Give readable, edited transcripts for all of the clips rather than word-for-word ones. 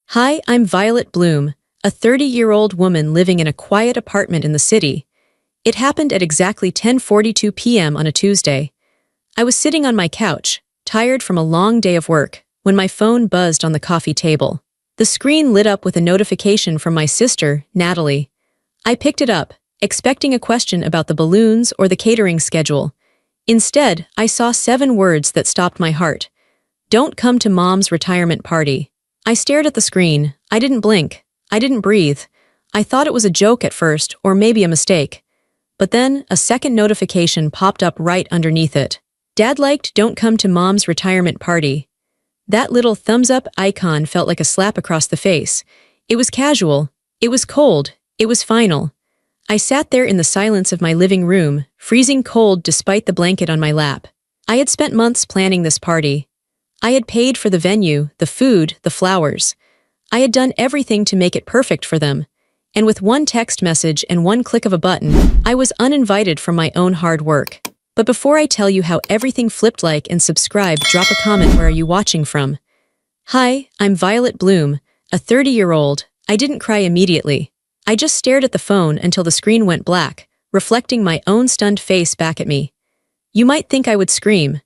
Hi, I'm Violet Bloom, a 30-year-old woman living in a quiet apartment in the city. It happened at exactly 10:42 p.m. on a Tuesday. I was sitting on my couch, tired from a long day of work, when my phone buzzed on the coffee table. The screen lit up with a notification from my sister, Natalie. I picked it up, expecting a question about the balloons or the catering schedule. Instead, I saw 7 words that stopped my heart. Don't come to Mom's retirement party. I stared at the screen. I didn't blink. I didn't breathe. I thought it was a joke at first, or maybe a mistake. But then, a second notification popped up right underneath it. Dad liked "Don't come to Mom's retirement party." That little thumbs-up icon felt like a slap across the face. It was casual. It was cold. It was final. I sat there in the silence of my living room, freezing cold despite the blanket on my lap. I had spent months planning this party. I had paid for the venue, the food, the flowers. I had done everything to make it perfect for them. And with one text message and one click of a button, I was uninvited from my own hard work. But before I tell you how everything flipped, like and subscribe, drop a comment. Where are you watching from? Hi, I'm Violet Bloom, a 30-year-old. I didn't cry immediately. I just stared at the phone until the screen went black, reflecting my own stunned face back at me. You might think I would scream.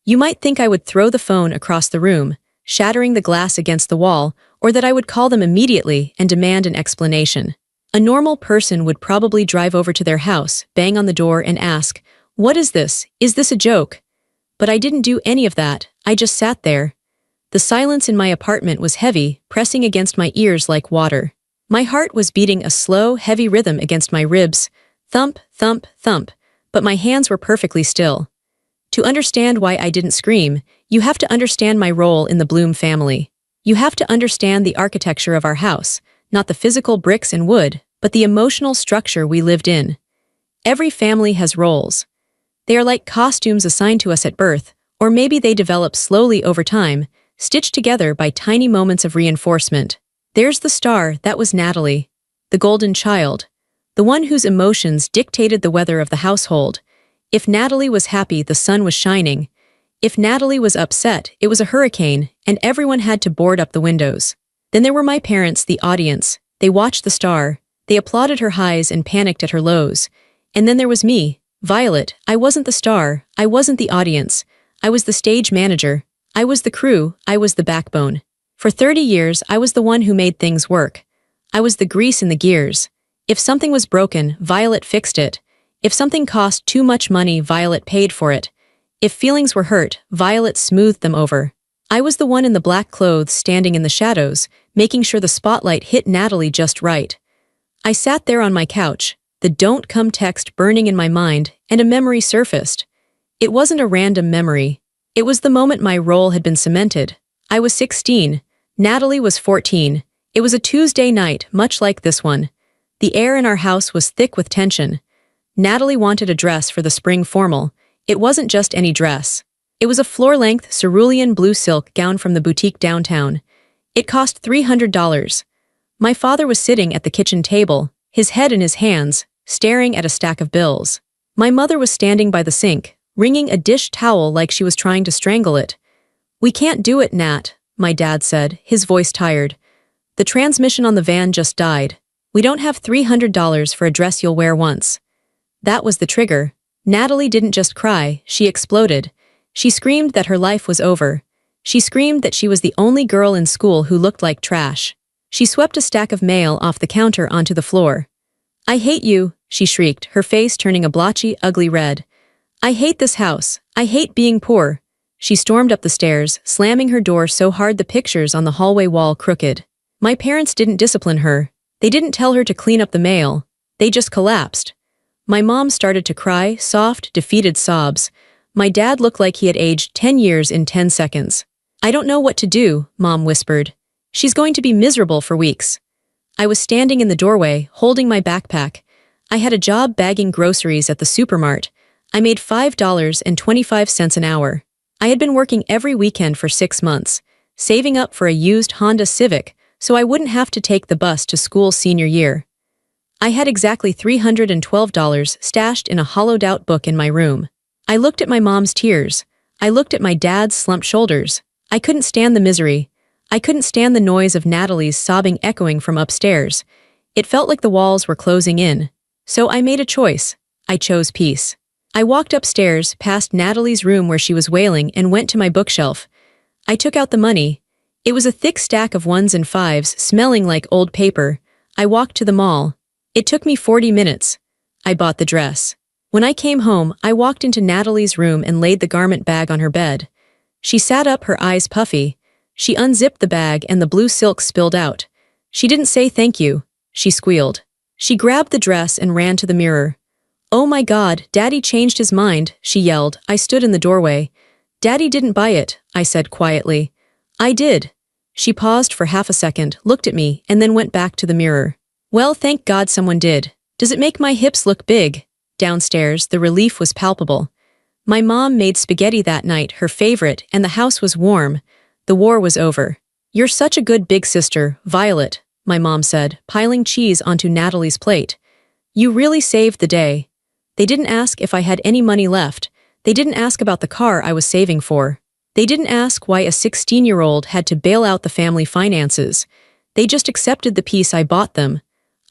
You might think I would throw the phone across the room, shattering the glass against the wall, or that I would call them immediately and demand an explanation. A normal person would probably drive over to their house, bang on the door and ask, "What is this? Is this a joke?" But I didn't do any of that. I just sat there. The silence in my apartment was heavy, pressing against my ears like water. My heart was beating a slow, heavy rhythm against my ribs. Thump, thump, thump. But my hands were perfectly still. To understand why I didn't scream, you have to understand my role in the Bloom family. You have to understand the architecture of our house, not the physical bricks and wood, but the emotional structure we lived in. Every family has roles. They are like costumes assigned to us at birth, or maybe they develop slowly over time, stitched together by tiny moments of reinforcement. There's the star, that was Natalie. The golden child. The one whose emotions dictated the weather of the household. If Natalie was happy, the sun was shining. If Natalie was upset, it was a hurricane, and everyone had to board up the windows. Then there were my parents, the audience. They watched the star. They applauded her highs and panicked at her lows. And then there was me, Violet. I wasn't the star. I wasn't the audience. I was the stage manager. I was the crew. I was the backbone. For 30 years, I was the one who made things work. I was the grease in the gears. If something was broken, Violet fixed it. If something cost too much money, Violet paid for it. If feelings were hurt, Violet smoothed them over. I was the one in the black clothes standing in the shadows, making sure the spotlight hit Natalie just right. I sat there on my couch, the "don't come" text burning in my mind, and a memory surfaced. It wasn't a random memory. It was the moment my role had been cemented. I was 16. Natalie was 14. It was a Tuesday night, much like this one. The air in our house was thick with tension. Natalie wanted a dress for the spring formal. It wasn't just any dress. It was a floor-length cerulean blue silk gown from the boutique downtown. It cost $300. My father was sitting at the kitchen table, his head in his hands, staring at a stack of bills. My mother was standing by the sink, wringing a dish towel like she was trying to strangle it. "We can't do it, Nat," my dad said, his voice tired. "The transmission on the van just died. We don't have $300 for a dress you'll wear once." That was the trigger. Natalie didn't just cry, she exploded. She screamed that her life was over. She screamed that she was the only girl in school who looked like trash. She swept a stack of mail off the counter onto the floor. "I hate you," she shrieked, her face turning a blotchy, ugly red. "I hate this house. I hate being poor." She stormed up the stairs, slamming her door so hard the pictures on the hallway wall crooked. My parents didn't discipline her. They didn't tell her to clean up the mail. They just collapsed. My mom started to cry, soft, defeated sobs. My dad looked like he had aged 10 years in 10 seconds. "I don't know what to do," Mom whispered. "She's going to be miserable for weeks." I was standing in the doorway, holding my backpack. I had a job bagging groceries at the supermart. I made $5.25 an hour. I had been working every weekend for 6 months, saving up for a used Honda Civic so I wouldn't have to take the bus to school senior year. I had exactly $312 stashed in a hollowed-out book in my room. I looked at my mom's tears. I looked at my dad's slumped shoulders. I couldn't stand the misery. I couldn't stand the noise of Natalie's sobbing echoing from upstairs. It felt like the walls were closing in. So I made a choice. I chose peace. I walked upstairs, past Natalie's room where she was wailing, and went to my bookshelf. I took out the money. It was a thick stack of ones and fives, smelling like old paper. I walked to the mall. It took me 40 minutes. I bought the dress. When I came home, I walked into Natalie's room and laid the garment bag on her bed. She sat up, her eyes puffy. She unzipped the bag and the blue silk spilled out. She didn't say thank you. She squealed. She grabbed the dress and ran to the mirror. "Oh my God, Daddy changed his mind," she yelled. I stood in the doorway. "Daddy didn't buy it," I said quietly. "I did." She paused for half a second, looked at me, and then went back to the mirror. "Well, thank God someone did. Does it make my hips look big?" Downstairs, the relief was palpable. My mom made spaghetti that night, her favorite, and the house was warm. The war was over. "You're such a good big sister, Violet," my mom said, piling cheese onto Natalie's plate. "You really saved the day." They didn't ask if I had any money left. They didn't ask about the car I was saving for. They didn't ask why a 16-year-old had to bail out the family finances. They just accepted the peace I bought them.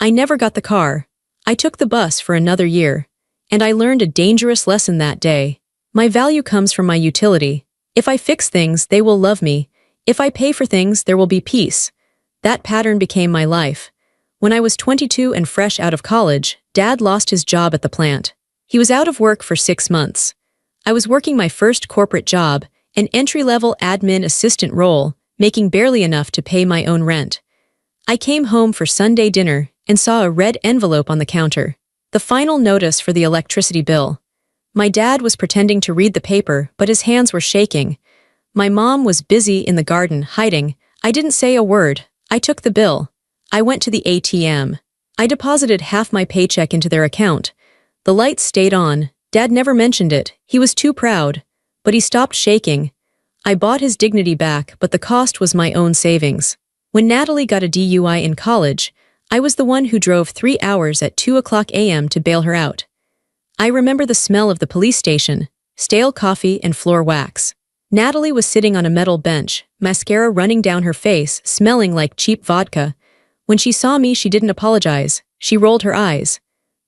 I never got the car. I took the bus for another year. And I learned a dangerous lesson that day. My value comes from my utility. If I fix things, they will love me. If I pay for things, there will be peace. That pattern became my life. When I was 22 and fresh out of college, Dad lost his job at the plant. He was out of work for 6 months. I was working my first corporate job, an entry-level admin assistant role, making barely enough to pay my own rent. I came home for Sunday dinner and saw a red envelope on the counter. The final notice for the electricity bill. My dad was pretending to read the paper, but his hands were shaking. My mom was busy in the garden, hiding. I didn't say a word. I took the bill. I went to the ATM. I deposited half my paycheck into their account. The lights stayed on. Dad never mentioned it. He was too proud. But he stopped shaking. I bought his dignity back, but the cost was my own savings. When Natalie got a DUI in college, I was the one who drove 3 hours at 2:00 a.m. to bail her out. I remember the smell of the police station, stale coffee and floor wax. Natalie was sitting on a metal bench, mascara running down her face, smelling like cheap vodka. When she saw me, she didn't apologize. She rolled her eyes.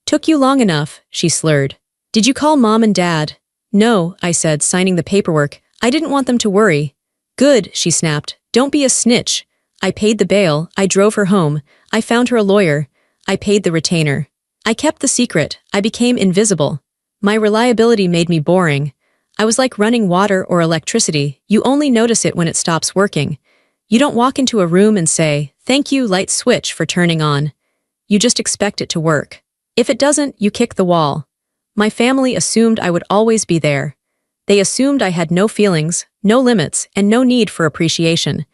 "Took you long enough," she slurred. "Did you call Mom and Dad?" "No," I said, signing the paperwork. "I didn't want them to worry." "Good," she snapped. "Don't be a snitch." I paid the bail. I drove her home. I found her a lawyer. I paid the retainer. I kept the secret. I became invisible. My reliability made me boring. I was like running water or electricity. You only notice it when it stops working. You don't walk into a room and say, "Thank you, light switch, for turning on." You just expect it to work. If it doesn't, you kick the wall. My family assumed I would always be there. They assumed I had no feelings, no limits, and no need for appreciation.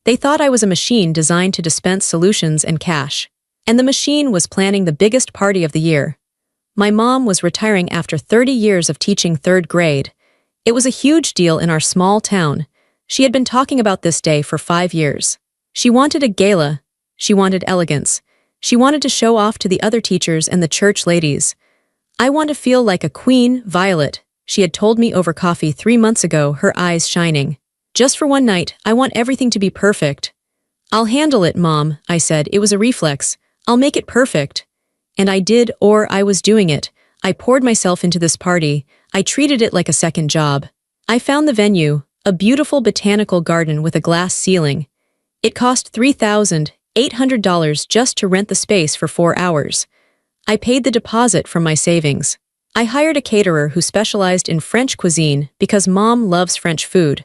They thought I was a machine designed to dispense solutions and cash. And the machine was planning the biggest party of the year. My mom was retiring after 30 years of teaching 3rd grade. It was a huge deal in our small town. She had been talking about this day for 5 years. She wanted a gala. She wanted elegance. She wanted to show off to the other teachers and the church ladies. "I want to feel like a queen, Violet," she had told me over coffee 3 months ago, her eyes shining. "Just for one night, I want everything to be perfect." "I'll handle it, Mom," I said. It was a reflex. "I'll make it perfect." And I did, or I was doing it. I poured myself into this party. I treated it like a second job. I found the venue, a beautiful botanical garden with a glass ceiling. It cost $3,800 just to rent the space for 4 hours. I paid the deposit from my savings. I hired a caterer who specialized in French cuisine because Mom loves French food.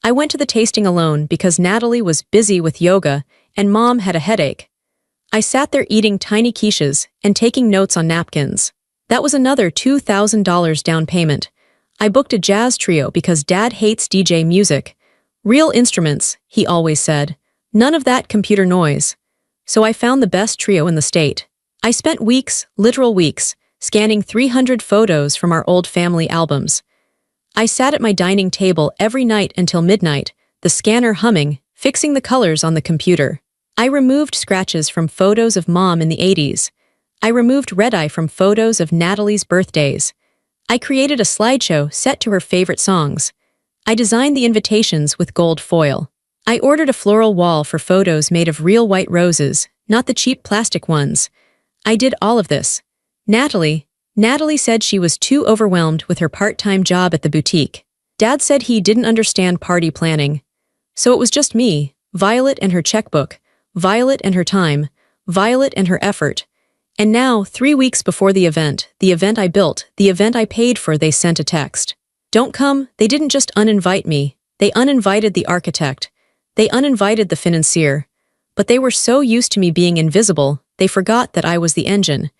I went to the tasting alone because Natalie was busy with yoga and Mom had a headache. I sat there eating tiny quiches and taking notes on napkins. That was another $2,000 down payment. I booked a jazz trio because Dad hates DJ music. "Real instruments," he always said. "None of that computer noise." So I found the best trio in the state. I spent weeks, literal weeks, scanning 300 photos from our old family albums. I sat at my dining table every night until midnight, the scanner humming, fixing the colors on the computer. I removed scratches from photos of Mom in the 80s. I removed red-eye from photos of Natalie's birthdays. I created a slideshow set to her favorite songs. I designed the invitations with gold foil. I ordered a floral wall for photos made of real white roses, not the cheap plastic ones. I did all of this. Natalie said she was too overwhelmed with her part-time job at the boutique. Dad said he didn't understand party planning. So it was just me, Violet and her checkbook, Violet and her time, Violet and her effort. And now, 3 weeks before the event I built, the event I paid for, they sent a text. Don't come. They didn't just uninvite me. They uninvited the architect. They uninvited the financier. But they were so used to me being invisible, they forgot that I was the engine.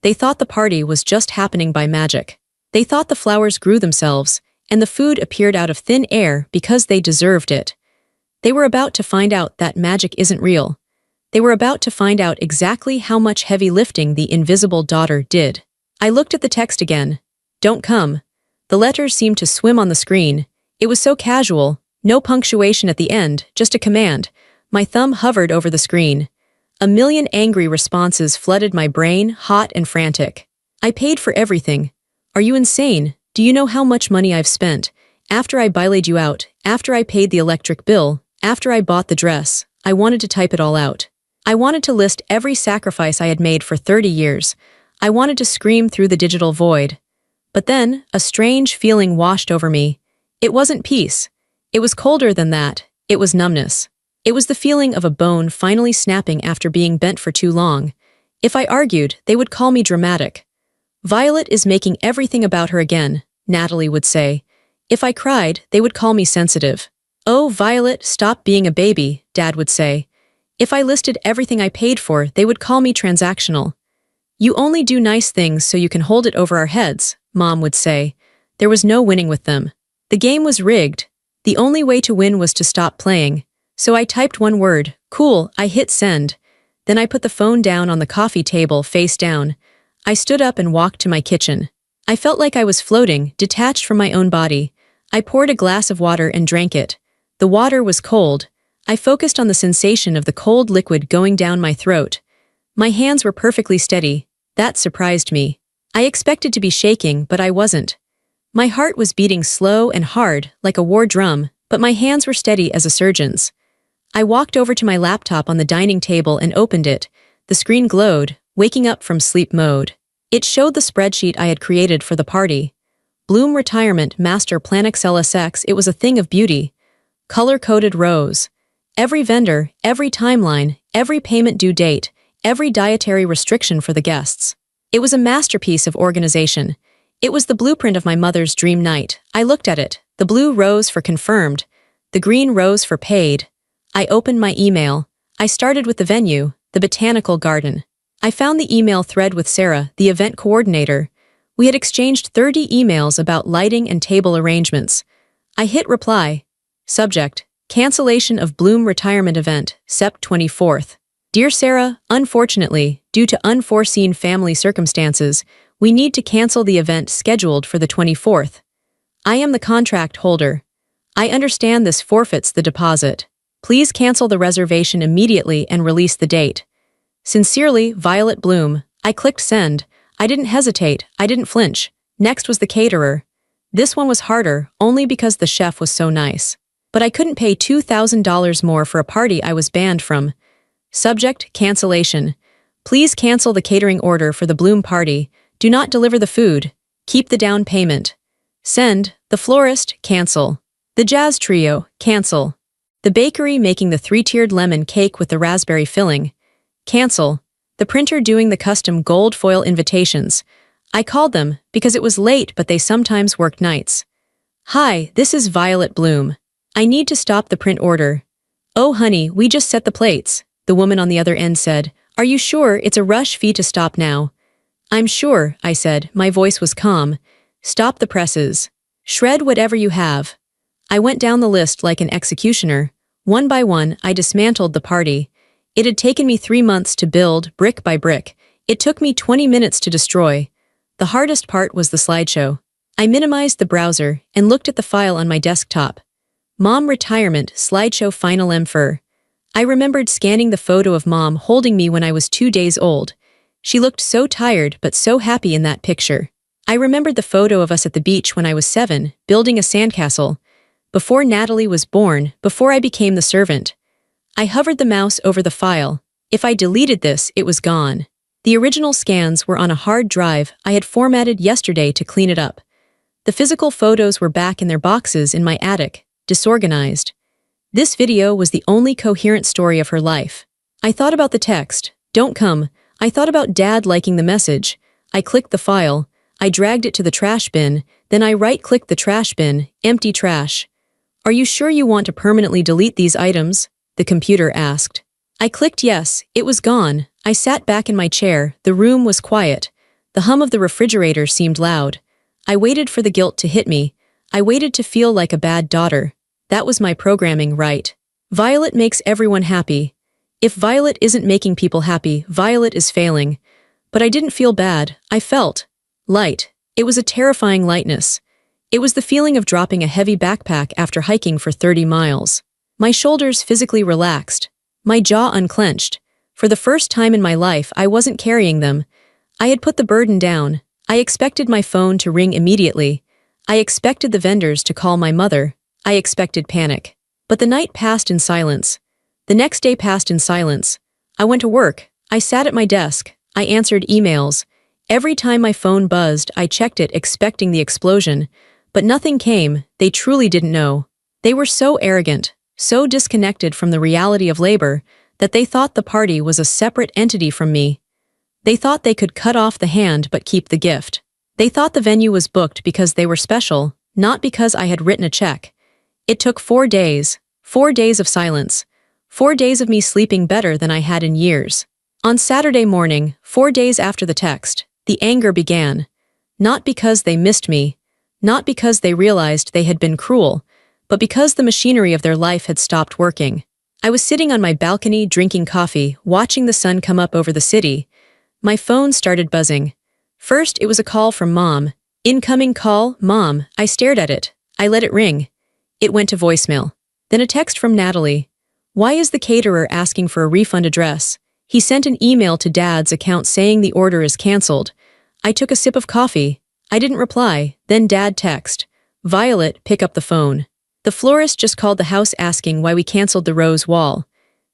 They thought the party was just happening by magic. They thought the flowers grew themselves, and the food appeared out of thin air because they deserved it. They were about to find out that magic isn't real. They were about to find out exactly how much heavy lifting the invisible daughter did. I looked at the text again. Don't come. The letters seemed to swim on the screen. It was so casual, no punctuation at the end, just a command. My thumb hovered over the screen. A million angry responses flooded my brain, hot and frantic. I paid for everything. Are you insane? Do you know how much money I've spent? After I bileted you out, after I paid the electric bill, after I bought the dress, I wanted to type it all out. I wanted to list every sacrifice I had made for 30 years. I wanted to scream through the digital void. But then, a strange feeling washed over me. It wasn't peace. It was colder than that. It was numbness. It was the feeling of a bone finally snapping after being bent for too long. If I argued, they would call me dramatic. Violet is making everything about her again, Natalie would say. If I cried, they would call me sensitive. Oh, Violet, stop being a baby, Dad would say. If I listed everything I paid for, they would call me transactional. You only do nice things so you can hold it over our heads, Mom would say. There was no winning with them. The game was rigged. The only way to win was to stop playing. So I typed one word, cool, I hit send. Then I put the phone down on the coffee table, face down. I stood up and walked to my kitchen. I felt like I was floating, detached from my own body. I poured a glass of water and drank it. The water was cold. I focused on the sensation of the cold liquid going down my throat. My hands were perfectly steady. That surprised me. I expected to be shaking, but I wasn't. My heart was beating slow and hard, like a war drum, but my hands were steady as a surgeon's. I walked over to my laptop on the dining table and opened it. The screen glowed, waking up from sleep mode. It showed the spreadsheet I had created for the party. Bloom Retirement Master Plan XLSX. It was a thing of beauty. Color-coded rows. Every vendor, every timeline, every payment due date, every dietary restriction for the guests. It was a masterpiece of organization. It was the blueprint of my mother's dream night. I looked at it. The blue rose for confirmed. The green rose for paid. I opened my email. I started with the venue, the botanical garden. I found the email thread with Sarah, the event coordinator. We had exchanged 30 emails about lighting and table arrangements. I hit reply. Subject: Cancellation of Bloom Retirement Event, Sept. 24th. Dear Sarah, unfortunately, due to unforeseen family circumstances, we need to cancel the event scheduled for the 24th. I am the contract holder. I understand this forfeits the deposit. Please cancel the reservation immediately and release the date. Sincerely, Violet Bloom. I clicked send. I didn't hesitate. I didn't flinch. Next was the caterer. This one was harder, only because the chef was so nice. But I couldn't pay $2,000 more for a party I was banned from. Subject: Cancellation. Please cancel the catering order for the Bloom party. Do not deliver the food. Keep the down payment. Send. The florist, cancel. The jazz trio, cancel. The bakery making the 3-tiered lemon cake with the raspberry filling, cancel. The printer doing the custom gold foil invitations. I called them because it was late, but they sometimes worked nights. Hi, this is Violet Bloom. I need to stop the print order. Oh honey, we just set the plates, the woman on the other end said. Are you sure it's a rush fee to stop now? I'm sure, I said. My voice was calm. Stop the presses. Shred whatever you have. I went down the list like an executioner. One by one, I dismantled the party. It had taken me 3 months to build, brick by brick. It took me 20 minutes to destroy. The hardest part was the slideshow. I minimized the browser and looked at the file on my desktop. Mom Retirement Slideshow Final M4. I remembered scanning the photo of Mom holding me when I was 2 days old. She looked so tired but so happy in that picture. I remembered the photo of us at the beach when I was 7, building a sandcastle. before Natalie was born, before I became the servant. I hovered the mouse over the file. If I deleted this, it was gone. The original scans were on a hard drive I had formatted yesterday to clean it up. The physical photos were back in their boxes in my attic, disorganized. This video was the only coherent story of her life. I thought about the text, "Don't come." I thought about Dad liking the message. I clicked the file. I dragged it to the trash bin, then I right-clicked the trash bin, empty trash. "Are you sure you want to permanently delete these items?" the computer asked. I clicked yes, it was gone. I sat back in my chair, the room was quiet. The hum of the refrigerator seemed loud. I waited for the guilt to hit me. I waited to feel like a bad daughter. That was my programming, right? Violet makes everyone happy. If Violet isn't making people happy, Violet is failing. But I didn't feel bad, I felt light. It was a terrifying lightness. It was the feeling of dropping a heavy backpack after hiking for 30 miles. My shoulders physically relaxed. My jaw unclenched. For the first time in my life, I wasn't carrying them. I had put the burden down. I expected my phone to ring immediately. I expected the vendors to call my mother. I expected panic. But the night passed in silence. The next day passed in silence. I went to work. I sat at my desk. I answered emails. Every time my phone buzzed, I checked it expecting the explosion. But nothing came. They truly didn't know. They were so arrogant, so disconnected from the reality of labor, that they thought the party was a separate entity from me. They thought they could cut off the hand but keep the gift. They thought the venue was booked because they were special, not because I had written a check. It took 4 days. 4 days of silence. 4 days of me sleeping better than I had in years. On Saturday morning, 4 days after the text, the anger began. Not because they missed me, not because they realized they had been cruel, but because the machinery of their life had stopped working. I was sitting on my balcony drinking coffee, watching the sun come up over the city. My phone started buzzing. First, it was a call from Mom. "Incoming call, Mom." I stared at it. I let it ring. It went to voicemail. Then a text from Natalie. "Why is the caterer asking for a refund address? He sent an email to Dad's account saying the order is canceled." I took a sip of coffee. I didn't reply. Then Dad text. "Violet, pick up the phone. The florist just called the house asking why we canceled the rose wall."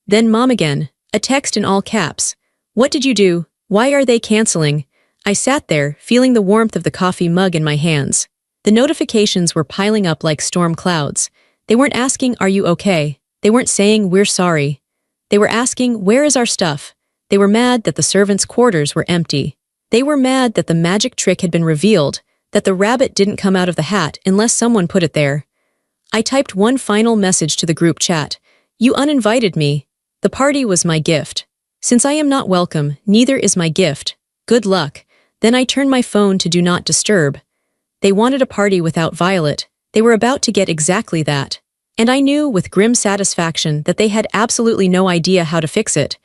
Then Mom again. A text in all caps. "What did you do? Why are they canceling?" I sat there, feeling the warmth of the coffee mug in my hands. The notifications were piling up like storm clouds. They weren't asking, "Are you okay?" They weren't saying, "We're sorry." They were asking, "Where is our stuff?" They were mad that the servants' quarters were empty. They were mad that the magic trick had been revealed, that the rabbit didn't come out of the hat unless someone put it there. I typed one final message to the group chat. "You uninvited me. The party was my gift. Since I am not welcome, neither is my gift. Good luck." Then I turned my phone to Do Not Disturb. They wanted a party without Violet. They were about to get exactly that. And I knew with grim satisfaction that they had absolutely no idea how to fix it.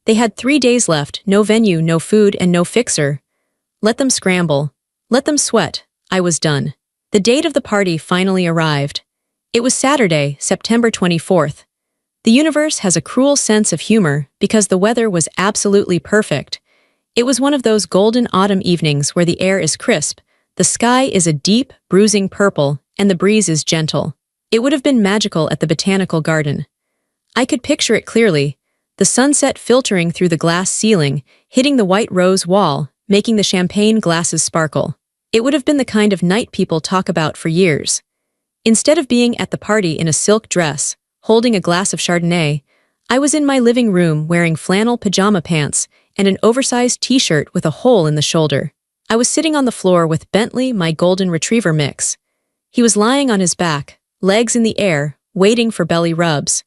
They had 3 days left, no venue, no food, and no fixer. Let them scramble. Let them sweat. I was done. The date of the party finally arrived. It was Saturday, September 24th. The universe has a cruel sense of humor because the weather was absolutely perfect. It was one of those golden autumn evenings where the air is crisp, the sky is a deep, bruising purple, and the breeze is gentle. It would have been magical at the botanical garden. I could picture it clearly, the sunset filtering through the glass ceiling, hitting the white rose wall, making the champagne glasses sparkle. It would have been the kind of night people talk about for years. Instead of being at the party in a silk dress, holding a glass of Chardonnay, I was in my living room wearing flannel pajama pants and an oversized t-shirt with a hole in the shoulder. I was sitting on the floor with Bentley, my golden retriever mix. He was lying on his back, legs in the air, waiting for belly rubs.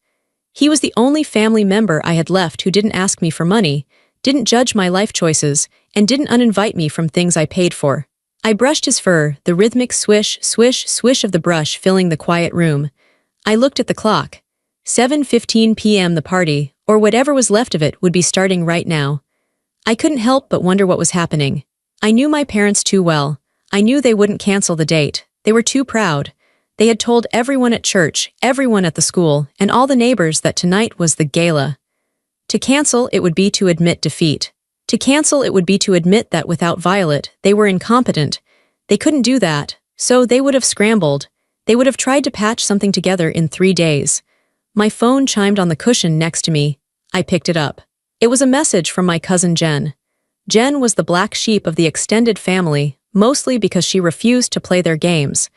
He was the only family member I had left who didn't ask me for money, didn't judge my life choices, and didn't uninvite me from things I paid for. I brushed his fur, the rhythmic swish, swish, swish of the brush filling the quiet room. I looked at the clock. 7:15 p.m. The party, or whatever was left of it, would be starting right now. I couldn't help but wonder what was happening. I knew my parents too well. I knew they wouldn't cancel the date. They were too proud. They had told everyone at church, everyone at the school, and all the neighbors that tonight was the gala. To cancel, it would be to admit defeat. To cancel, it would be to admit that without Violet, they were incompetent. They couldn't do that, so they would have scrambled. They would have tried to patch something together in 3 days. My phone chimed on the cushion next to me. I picked it up. It was a message from my cousin Jen. Jen was the black sheep of the extended family, mostly because she refused to play their games.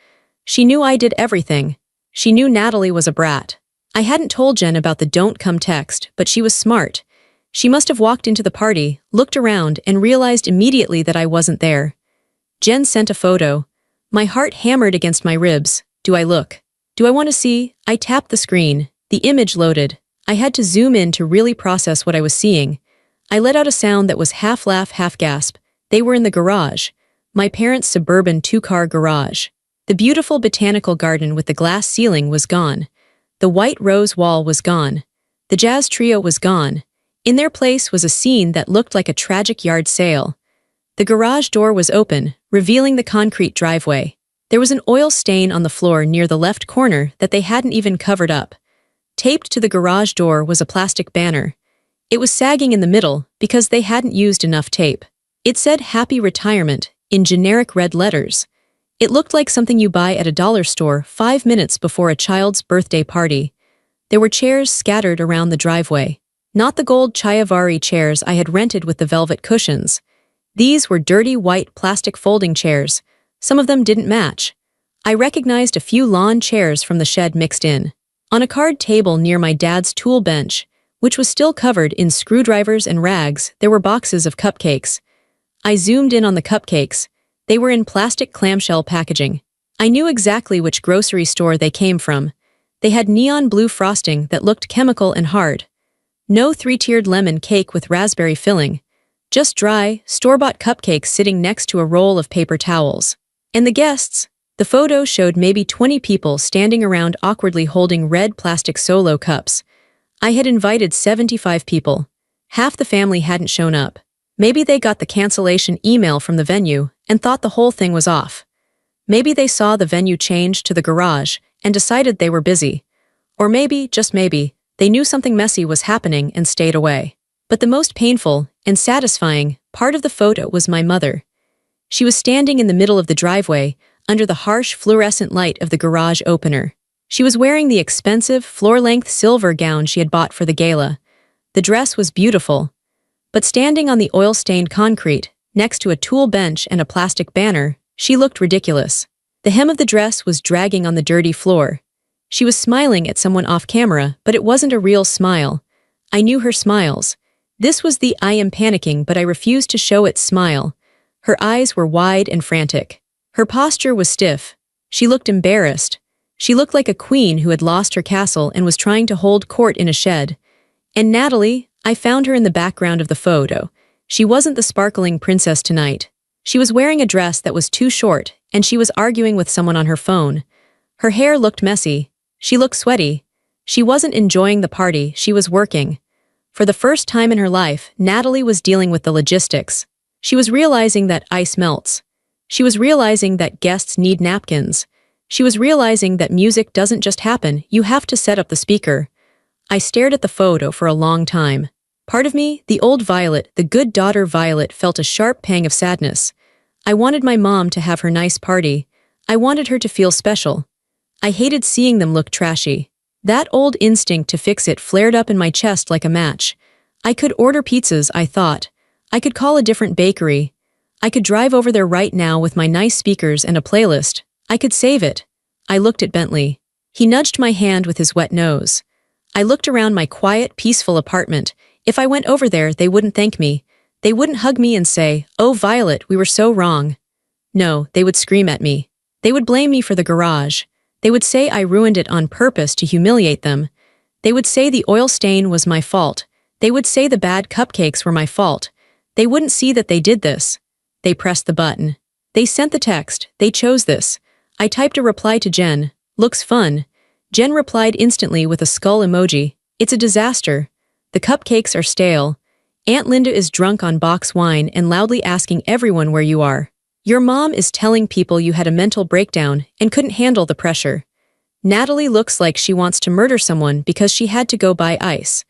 She knew I did everything. She knew Natalie was a brat. I hadn't told Jen about the don't come text, but she was smart. She must have walked into the party, looked around, and realized immediately that I wasn't there. Jen sent a photo. My heart hammered against my ribs. Do I look? Do I want to see? I tapped the screen. The image loaded. I had to zoom in to really process what I was seeing. I let out a sound that was half laugh, half gasp. They were in the garage. My parents' suburban 2-car garage. The beautiful botanical garden with the glass ceiling was gone. The white rose wall was gone. The jazz trio was gone. In their place was a scene that looked like a tragic yard sale. The garage door was open, revealing the concrete driveway. There was an oil stain on the floor near the left corner that they hadn't even covered up. Taped to the garage door was a plastic banner. It was sagging in the middle because they hadn't used enough tape. It said "Happy Retirement" in generic red letters. It looked like something you buy at a dollar store 5 minutes before a child's birthday party. There were chairs scattered around the driveway. Not the gold Chiavari chairs I had rented with the velvet cushions. These were dirty white plastic folding chairs. Some of them didn't match. I recognized a few lawn chairs from the shed mixed in. On a card table near my dad's tool bench, which was still covered in screwdrivers and rags, there were boxes of cupcakes. I zoomed in on the cupcakes. They were in plastic clamshell packaging. I knew exactly which grocery store they came from. They had neon blue frosting that looked chemical and hard. No 3-tiered lemon cake with raspberry filling. Just dry, store-bought cupcakes sitting next to a roll of paper towels. And the guests? The photo showed maybe 20 people standing around awkwardly holding red plastic Solo cups. I had invited 75 people. Half the family hadn't shown up. Maybe they got the cancellation email from the venue and thought the whole thing was off. Maybe they saw the venue change to the garage and decided they were busy. Or maybe, just maybe, they knew something messy was happening and stayed away. But the most painful and satisfying part of the photo was my mother. She was standing in the middle of the driveway, under the harsh fluorescent light of the garage opener. She was wearing the expensive, floor-length silver gown she had bought for the gala. The dress was beautiful. But standing on the oil-stained concrete, next to a tool bench and a plastic banner, she looked ridiculous. The hem of the dress was dragging on the dirty floor. She was smiling at someone off camera, but it wasn't a real smile. I knew her smiles. This was the "I am panicking but I refuse to show it" smile. Her eyes were wide and frantic. Her posture was stiff. She looked embarrassed. She looked like a queen who had lost her castle and was trying to hold court in a shed. And Natalie, I found her in the background of the photo. She wasn't the sparkling princess tonight. She was wearing a dress that was too short, and she was arguing with someone on her phone. Her hair looked messy. She looked sweaty. She wasn't enjoying the party, she was working. For the first time in her life, Natalie was dealing with the logistics. She was realizing that ice melts. She was realizing that guests need napkins. She was realizing that music doesn't just happen, you have to set up the speaker. I stared at the photo for a long time. Part of me, the old Violet, the good daughter Violet, felt a sharp pang of sadness. I wanted my mom to have her nice party. I wanted her to feel special. I hated seeing them look trashy. That old instinct to fix it flared up in my chest like a match. I could order pizzas, I thought. I could call a different bakery. I could drive over there right now with my nice speakers and a playlist. I could save it. I looked at Bentley. He nudged my hand with his wet nose. I looked around my quiet, peaceful apartment. If I went over there, they wouldn't thank me. They wouldn't hug me and say, "Oh, Violet, we were so wrong." No, they would scream at me. They would blame me for the garage. They would say I ruined it on purpose to humiliate them. They would say the oil stain was my fault. They would say the bad cupcakes were my fault. They wouldn't see that they did this. They pressed the button. They sent the text. They chose this. I typed a reply to Jen. "Looks fun." Jen replied instantly with a skull emoji. "It's a disaster. The cupcakes are stale. Aunt Linda is drunk on box wine and loudly asking everyone where you are. Your mom is telling people you had a mental breakdown and couldn't handle the pressure. Natalie looks like she wants to murder someone because she had to go buy ice."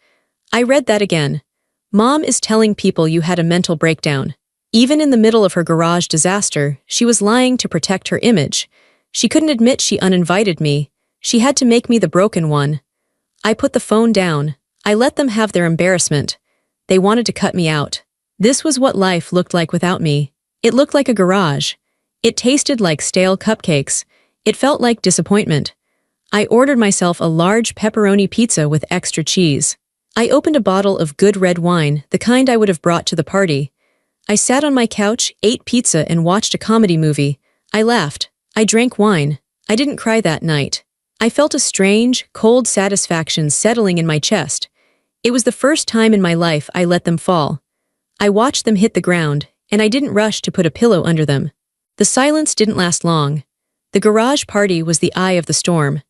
I read that again. Mom is telling people you had a mental breakdown. Even in the middle of her garage disaster, she was lying to protect her image. She couldn't admit she uninvited me. She had to make me the broken one. I put the phone down. I let them have their embarrassment. They wanted to cut me out. This was what life looked like without me. It looked like a garage. It tasted like stale cupcakes. It felt like disappointment. I ordered myself a large pepperoni pizza with extra cheese. I opened a bottle of good red wine, the kind I would have brought to the party. I sat on my couch, ate pizza, and watched a comedy movie. I laughed. I drank wine. I didn't cry that night. I felt a strange, cold satisfaction settling in my chest. It was the first time in my life I let them fall. I watched them hit the ground, and I didn't rush to put a pillow under them. The silence didn't last long. The garage party was the eye of the storm.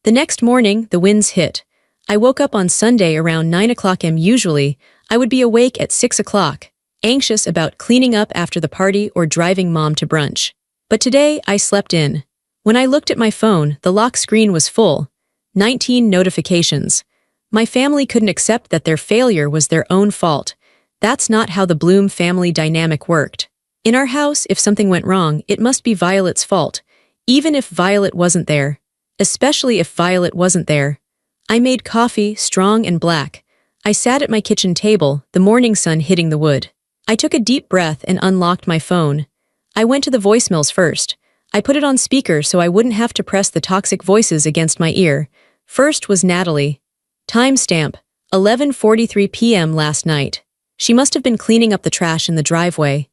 The next morning, the winds hit. I woke up on Sunday around 9 o'clock am. Usually, I would be awake at 6 o'clock, anxious about cleaning up after the party or driving mom to brunch. But today, I slept in. When I looked at my phone, the lock screen was full. 19 notifications. My family couldn't accept that their failure was their own fault. That's not how the Bloom family dynamic worked. In our house, if something went wrong, it must be Violet's fault, even if Violet wasn't there. Especially if Violet wasn't there. I made coffee, strong and black. I sat at my kitchen table, the morning sun hitting the wood. I took a deep breath and unlocked my phone. I went to the voicemails first. I put it on speaker so I wouldn't have to press the toxic voices against my ear. First was Natalie. Timestamp, 11:43 p.m. last night. She must have been cleaning up the trash in the driveway.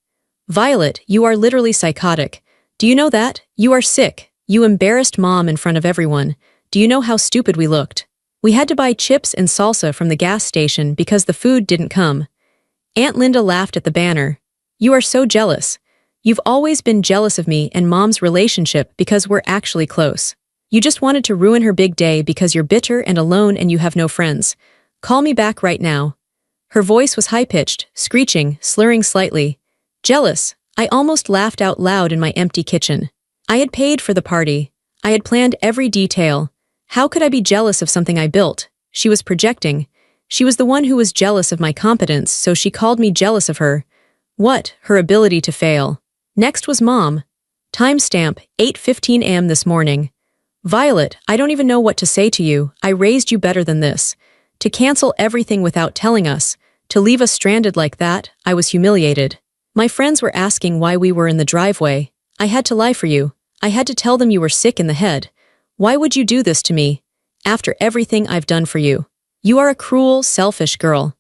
Violet, you are literally psychotic. Do you know that? You are sick. You embarrassed mom in front of everyone. Do you know how stupid we looked? We had to buy chips and salsa from the gas station because the food didn't come. Aunt Linda laughed at the banner. You are so jealous. You've always been jealous of me and mom's relationship because we're actually close. You just wanted to ruin her big day because you're bitter and alone and you have no friends. Call me back right now. Her voice was high-pitched, screeching, slurring slightly. Jealous. I almost laughed out loud in my empty kitchen. I had paid for the party. I had planned every detail. How could I be jealous of something I built? She was projecting. She was the one who was jealous of my competence, so she called me jealous of her. What? Her ability to fail. Next was mom. Timestamp, 8:15 am this morning. Violet, I don't even know what to say to you. I raised you better than this. To cancel everything without telling us, to leave us stranded like that, I was humiliated. My friends were asking why we were in the driveway. I had to lie for you. I had to tell them you were sick in the head. Why would you do this to me? After everything I've done for you. You are a cruel, selfish girl.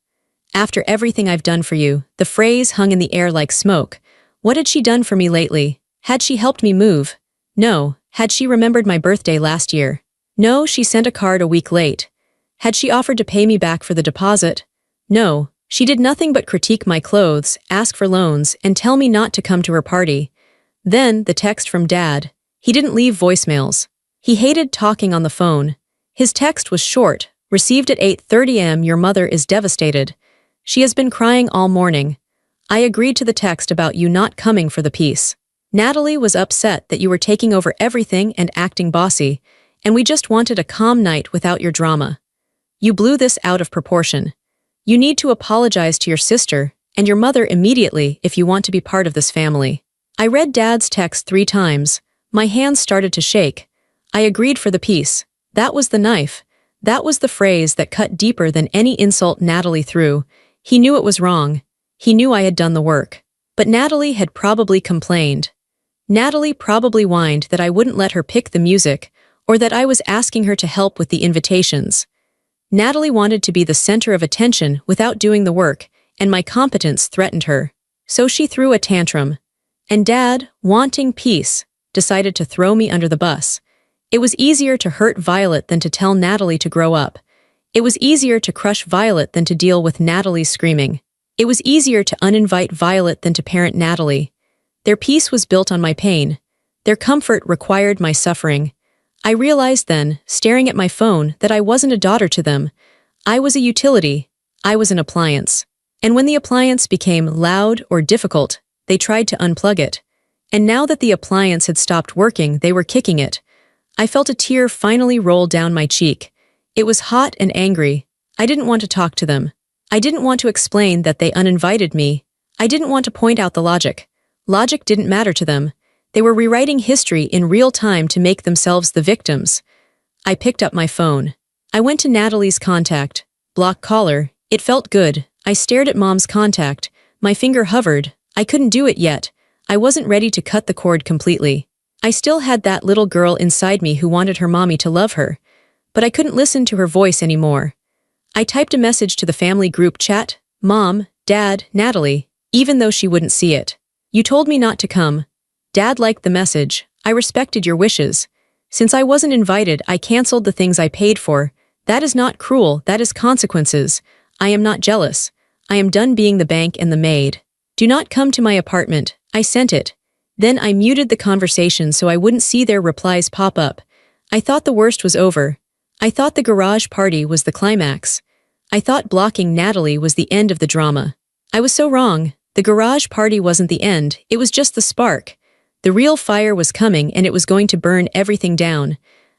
After everything I've done for you, the phrase hung in the air like smoke. What had she done for me lately? Had she helped me move? No. Had she remembered my birthday last year? No, she sent a card a week late. Had she offered to pay me back for the deposit? No. She did nothing but critique my clothes, ask for loans, and tell me not to come to her party. Then, the text from Dad. He didn't leave voicemails. He hated talking on the phone. His text was short, received at 8:30 am. Your mother is devastated. She has been crying all morning. I agreed to the text about you not coming for the piece. Natalie was upset that you were taking over everything and acting bossy, and we just wanted a calm night without your drama. You blew this out of proportion. You need to apologize to your sister and your mother immediately if you want to be part of this family. I read Dad's text 3 times. My hands started to shake. I agreed for the piece. That was the knife. That was the phrase that cut deeper than any insult Natalie threw. He knew it was wrong. He knew I had done the work. But Natalie had probably complained. Natalie probably whined that I wouldn't let her pick the music, or that I was asking her to help with the invitations. Natalie wanted to be the center of attention without doing the work, and my competence threatened her. So she threw a tantrum. And Dad, wanting peace, decided to throw me under the bus. It was easier to hurt Violet than to tell Natalie to grow up. It was easier to crush Violet than to deal with Natalie's screaming. It was easier to uninvite Violet than to parent Natalie. Their peace was built on my pain. Their comfort required my suffering. I realized then, staring at my phone, that I wasn't a daughter to them. I was a utility. I was an appliance. And when the appliance became loud or difficult, they tried to unplug it. And now that the appliance had stopped working, they were kicking it. I felt a tear finally roll down my cheek. It was hot and angry. I didn't want to talk to them. I didn't want to explain that they uninvited me. I didn't want to point out the logic. Logic didn't matter to them. They were rewriting history in real time to make themselves the victims. I picked up my phone. I went to Natalie's contact. Block caller. It felt good. I stared at Mom's contact. My finger hovered. I couldn't do it yet. I wasn't ready to cut the cord completely. I still had that little girl inside me who wanted her mommy to love her. But I couldn't listen to her voice anymore. I typed a message to the family group chat. Mom, Dad, Natalie, even though she wouldn't see it. You told me not to come. Dad liked the message. I respected your wishes. Since I wasn't invited, I canceled the things I paid for. That is not cruel, that is consequences. I am not jealous. I am done being the bank and the maid. Do not come to my apartment. I sent it. Then I muted the conversation so I wouldn't see their replies pop up. I thought the worst was over. I thought the garage party was the climax. I thought blocking Natalie was the end of the drama. I was so wrong. The garage party wasn't the end, it was just the spark. The real fire was coming and it was going to burn everything down.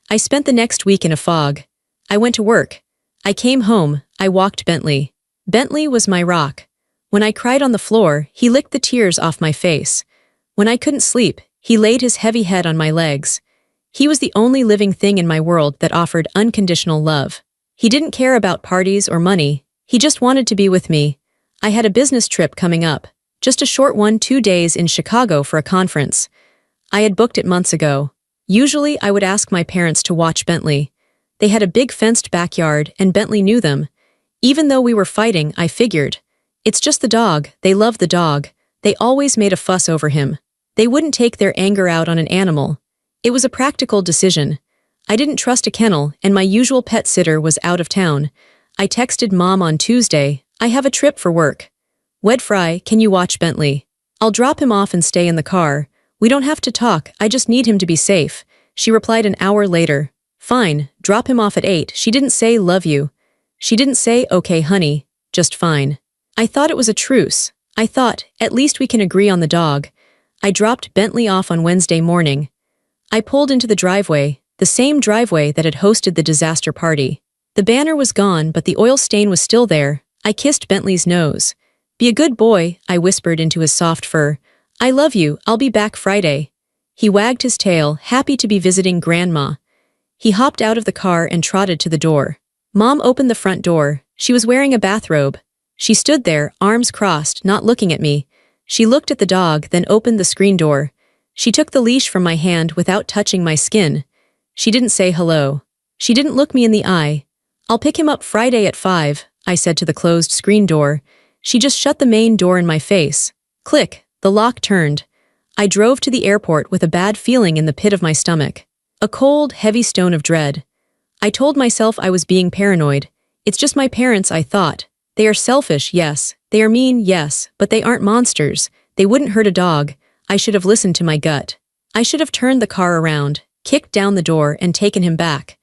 I spent the next week in a fog. I went to work. I came home. I walked Bentley. Bentley was my rock. When I cried on the floor, he licked the tears off my face. When I couldn't sleep, he laid his heavy head on my legs. He was the only living thing in my world that offered unconditional love. He didn't care about parties or money. He just wanted to be with me. I had a business trip coming up. Just a short one, 2 days in Chicago for a conference. I had booked it months ago. Usually I would ask my parents to watch Bentley. They had a big fenced backyard and Bentley knew them. Even though we were fighting, I figured. It's just the dog, they love the dog. They always made a fuss over him. They wouldn't take their anger out on an animal. It was a practical decision. I didn't trust a kennel and my usual pet sitter was out of town. I texted Mom on Tuesday, I have a trip for work. Wedfry, can you watch Bentley? I'll drop him off and stay in the car. We don't have to talk, I just need him to be safe. She replied an hour later. Fine, drop him off at 8. She didn't say love you. She didn't say okay honey, just fine. I thought it was a truce. I thought, at least we can agree on the dog. I dropped Bentley off on Wednesday morning. I pulled into the driveway, the same driveway that had hosted the disaster party. The banner was gone but the oil stain was still there. I kissed Bentley's nose. Be a good boy, I whispered into his soft fur. I love you, I'll be back Friday. He wagged his tail, happy to be visiting Grandma. He hopped out of the car and trotted to the door. Mom opened the front door. She was wearing a bathrobe. She stood there, arms crossed, not looking at me. She looked at the dog, then opened the screen door. She took the leash from my hand without touching my skin. She didn't say hello. She didn't look me in the eye. I'll pick him up Friday at 5, I said to the closed screen door. She just shut the main door in my face. Click, the lock turned. I drove to the airport with a bad feeling in the pit of my stomach. A cold, heavy stone of dread. I told myself I was being paranoid. It's just my parents, I thought. They are selfish, yes. They are mean, yes, but they aren't monsters. They wouldn't hurt a dog. I should have listened to my gut. I should have turned the car around, kicked down the door, and taken him back.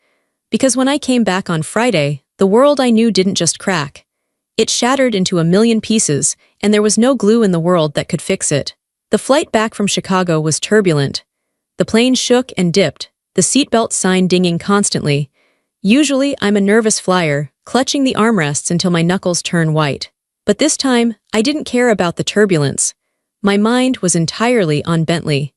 Because when I came back on Friday, the world I knew didn't just crack. It shattered into a million pieces, and there was no glue in the world that could fix it. The flight back from Chicago was turbulent. The plane shook and dipped, the seatbelt sign dinging constantly. Usually, I'm a nervous flyer, clutching the armrests until my knuckles turn white. But this time, I didn't care about the turbulence. My mind was entirely on Bentley.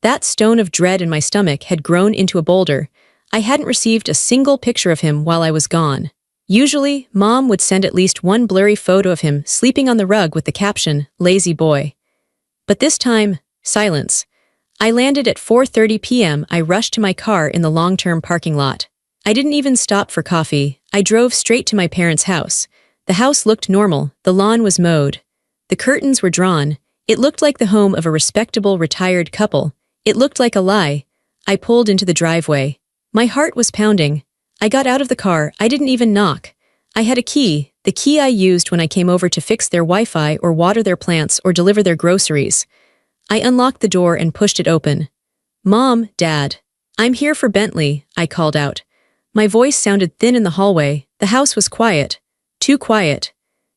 That stone of dread in my stomach had grown into a boulder. I hadn't received a single picture of him while I was gone. Usually, Mom would send at least one blurry photo of him sleeping on the rug with the caption, "Lazy boy." But this time, silence. I landed at 4:30 p.m. I rushed to my car in the long-term parking lot. I didn't even stop for coffee. I drove straight to my parents' house. The house looked normal, the lawn was mowed. The curtains were drawn. It looked like the home of a respectable retired couple. It looked like a lie. I pulled into the driveway. My heart was pounding. I got out of the car, I didn't even knock. I had a key, the key I used when I came over to fix their Wi-Fi or water their plants or deliver their groceries. I unlocked the door and pushed it open. Mom, Dad. I'm here for Bentley, I called out. My voice sounded thin in the hallway. The house was quiet. Too quiet.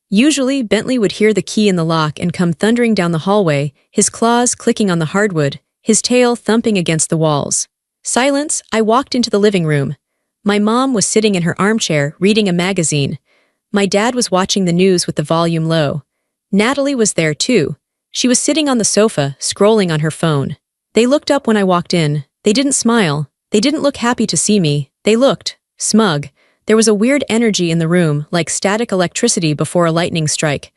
Usually, Bentley would hear the key in the lock and come thundering down the hallway, his claws clicking on the hardwood, his tail thumping against the walls. Silence, I walked into the living room. My mom was sitting in her armchair, reading a magazine. My dad was watching the news with the volume low. Natalie was there too. She was sitting on the sofa, scrolling on her phone. They looked up when I walked in. They didn't smile. They didn't look happy to see me. They looked smug. There was a weird energy in the room, like static electricity before a lightning strike.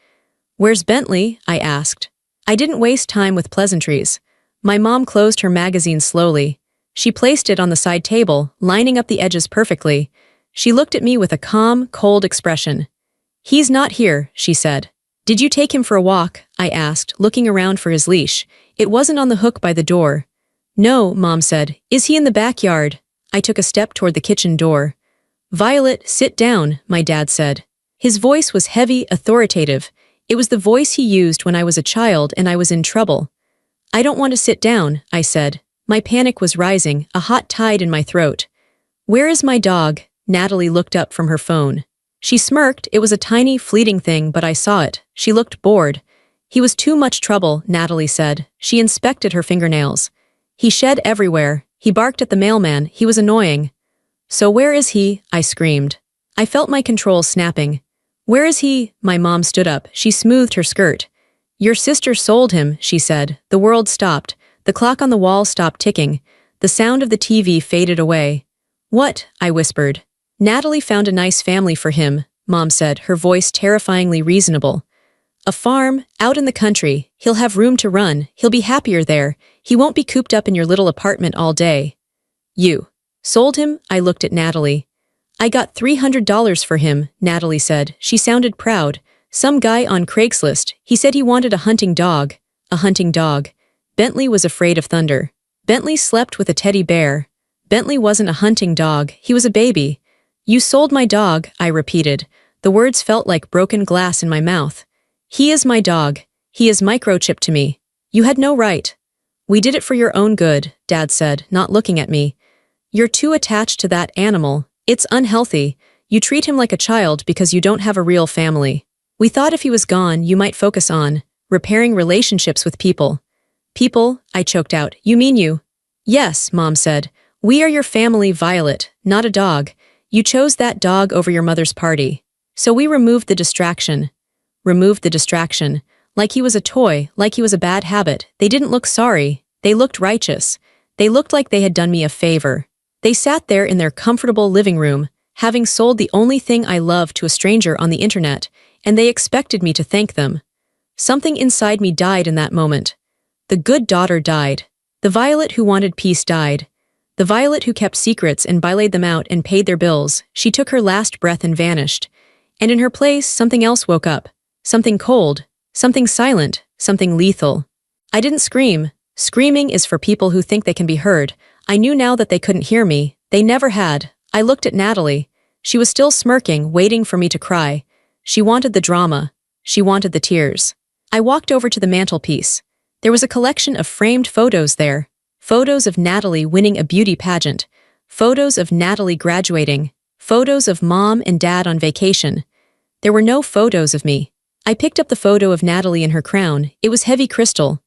"Where's Bentley?" I asked. I didn't waste time with pleasantries. My mom closed her magazine slowly. She placed it on the side table, lining up the edges perfectly. She looked at me with a calm, cold expression. "He's not here," she said. "Did you take him for a walk?" I asked, looking around for his leash. It wasn't on the hook by the door. "No," Mom said. "Is he in the backyard?" I took a step toward the kitchen door. "Violet, sit down," my dad said. His voice was heavy, authoritative. It was the voice he used when I was a child and I was in trouble. "I don't want to sit down," I said. My panic was rising, a hot tide in my throat. "Where is my dog?" Natalie looked up from her phone. She smirked. It was a tiny, fleeting thing, but I saw it. She looked bored. "He was too much trouble," Natalie said. She inspected her fingernails. "He shed everywhere. He barked at the mailman. He was annoying." "So where is he?" I screamed. I felt my controls snapping. "Where is he?" My mom stood up. She smoothed her skirt. "Your sister sold him," she said. The world stopped. The clock on the wall stopped ticking. The sound of the TV faded away. "What?" I whispered. "Natalie found a nice family for him," Mom said, her voice terrifyingly reasonable. "A farm, out in the country. He'll have room to run. He'll be happier there. He won't be cooped up in your little apartment all day." "You sold him?" I looked at Natalie. "I got $300 for him," Natalie said. She sounded proud. "Some guy on Craigslist. He said he wanted a hunting dog." A hunting dog. Bentley was afraid of thunder. Bentley slept with a teddy bear. Bentley wasn't a hunting dog. He was a baby. "You sold my dog," I repeated. The words felt like broken glass in my mouth. "He is my dog. He is microchipped to me. You had no right." "We did it for your own good," Dad said, not looking at me. "You're too attached to that animal. It's unhealthy. You treat him like a child because you don't have a real family. We thought if he was gone, you might focus on repairing relationships with people." "People?" I choked out. "You mean you?" "Yes," Mom said. "We are your family, Violet, not a dog. You chose that dog over your mother's party. So we removed the distraction." Removed the distraction. Like he was a toy, like he was a bad habit. They didn't look sorry. They looked righteous. They looked like they had done me a favor. They sat there in their comfortable living room, having sold the only thing I loved to a stranger on the internet, and they expected me to thank them. Something inside me died in that moment. The good daughter died. The Violet who wanted peace died. The Violet who kept secrets and bilaid them out and paid their bills. She took her last breath and vanished. And in her place, something else woke up. Something cold. Something silent. Something lethal. I didn't scream. Screaming is for people who think they can be heard. I knew now that they couldn't hear me. They never had. I looked at Natalie. She was still smirking, waiting for me to cry. She wanted the drama. She wanted the tears. I walked over to the mantelpiece. There was a collection of framed photos there. Photos of Natalie winning a beauty pageant. Photos of Natalie graduating. Photos of Mom and Dad on vacation. There were no photos of me. I picked up the photo of Natalie in her crown. It was heavy crystal.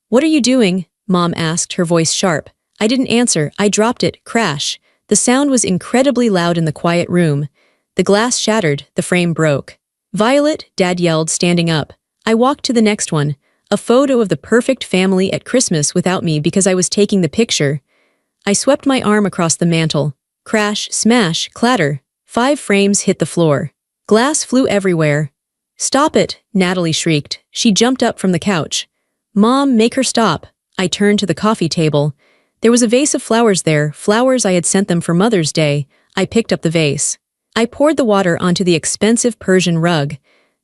"What are you doing?" Mom asked, her voice sharp. I didn't answer. I dropped it. Crash. The sound was incredibly loud in the quiet room. The glass shattered. The frame broke. "Violet," Dad yelled, standing up. I walked to the next one. A photo of the perfect family at Christmas without me because I was taking the picture. I swept my arm across the mantel. Crash, smash, clatter. 5 frames hit the floor. Glass flew everywhere. "Stop it," Natalie shrieked. She jumped up from the couch. "Mom, make her stop." I turned to the coffee table. There was a vase of flowers there, flowers I had sent them for Mother's Day. I picked up the vase. I poured the water onto the expensive Persian rug.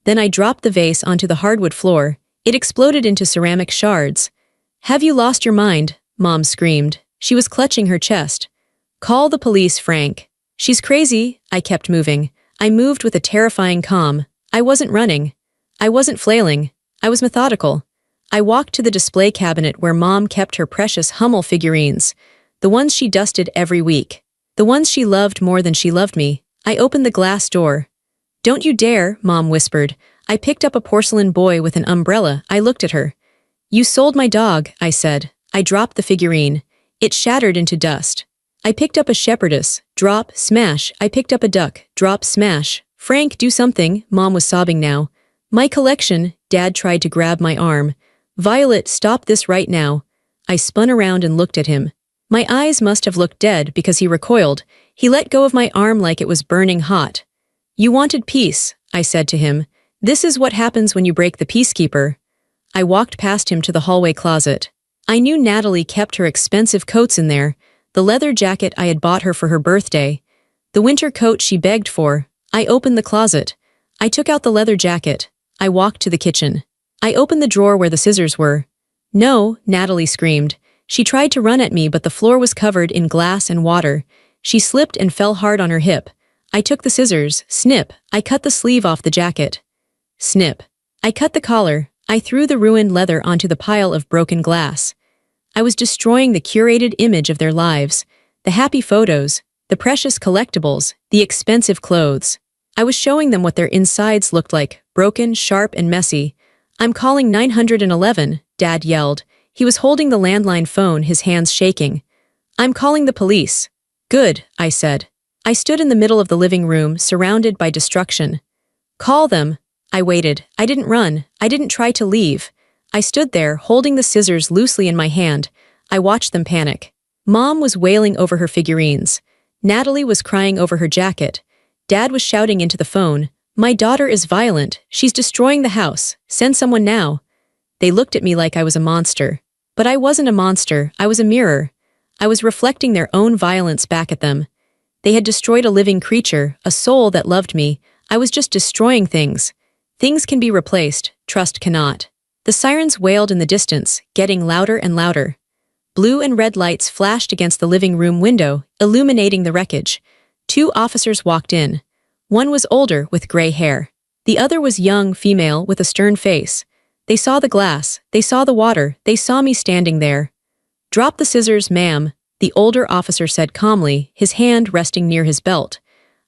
Then I dropped the vase onto the hardwood floor. It exploded into ceramic shards. "Have you lost your mind?" Mom screamed. She was clutching her chest. "Call the police, Frank." "She's crazy." I kept moving. I moved with a terrifying calm. I wasn't running. I wasn't flailing. I was methodical. I walked to the display cabinet where Mom kept her precious Hummel figurines. The ones she dusted every week. The ones she loved more than she loved me. I opened the glass door. "Don't you dare," Mom whispered. I picked up a porcelain boy with an umbrella. I looked at her. "You sold my dog," I said. I dropped the figurine. It shattered into dust. I picked up a shepherdess. Drop, smash. I picked up a duck. Drop, smash. "Frank, do something." Mom was sobbing now. "My collection." Dad tried to grab my arm. "Violet, stop this right now." I spun around and looked at him. My eyes must have looked dead because he recoiled. He let go of my arm like it was burning hot. You wanted peace, I said to him. This is what happens when you break the peacekeeper. I walked past him to the hallway closet. I knew Natalie kept her expensive coats in there, the leather jacket I had bought her for her birthday, the winter coat she begged for. I opened the closet. I took out the leather jacket. I walked to the kitchen. I opened the drawer where the scissors were. No, Natalie screamed. She tried to run at me, but the floor was covered in glass and water. She slipped and fell hard on her hip. I took the scissors. Snip. I cut the sleeve off the jacket. Snip. I cut the collar. I threw the ruined leather onto the pile of broken glass. I was destroying the curated image of their lives, the happy photos, the precious collectibles, the expensive clothes. I was showing them what their insides looked like, broken, sharp, and messy. I'm calling 911, Dad yelled. He was holding the landline phone, his hands shaking. I'm calling the police. Good, I said. I stood in the middle of the living room, surrounded by destruction. Call them. I waited. I didn't run. I didn't try to leave. I stood there, holding the scissors loosely in my hand. I watched them panic. Mom was wailing over her figurines. Natalie was crying over her jacket. Dad was shouting into the phone, My daughter is violent. She's destroying the house. Send someone now. They looked at me like I was a monster. But I wasn't a monster. I was a mirror. I was reflecting their own violence back at them. They had destroyed a living creature, a soul that loved me. I was just destroying things. Things can be replaced, trust cannot. The sirens wailed in the distance, getting louder and louder. Blue and red lights flashed against the living room window, illuminating the wreckage. 2 officers walked in. One was older, with gray hair. The other was young, female, with a stern face. They saw the glass, they saw the water, they saw me standing there. Drop the scissors, ma'am, the older officer said calmly, his hand resting near his belt.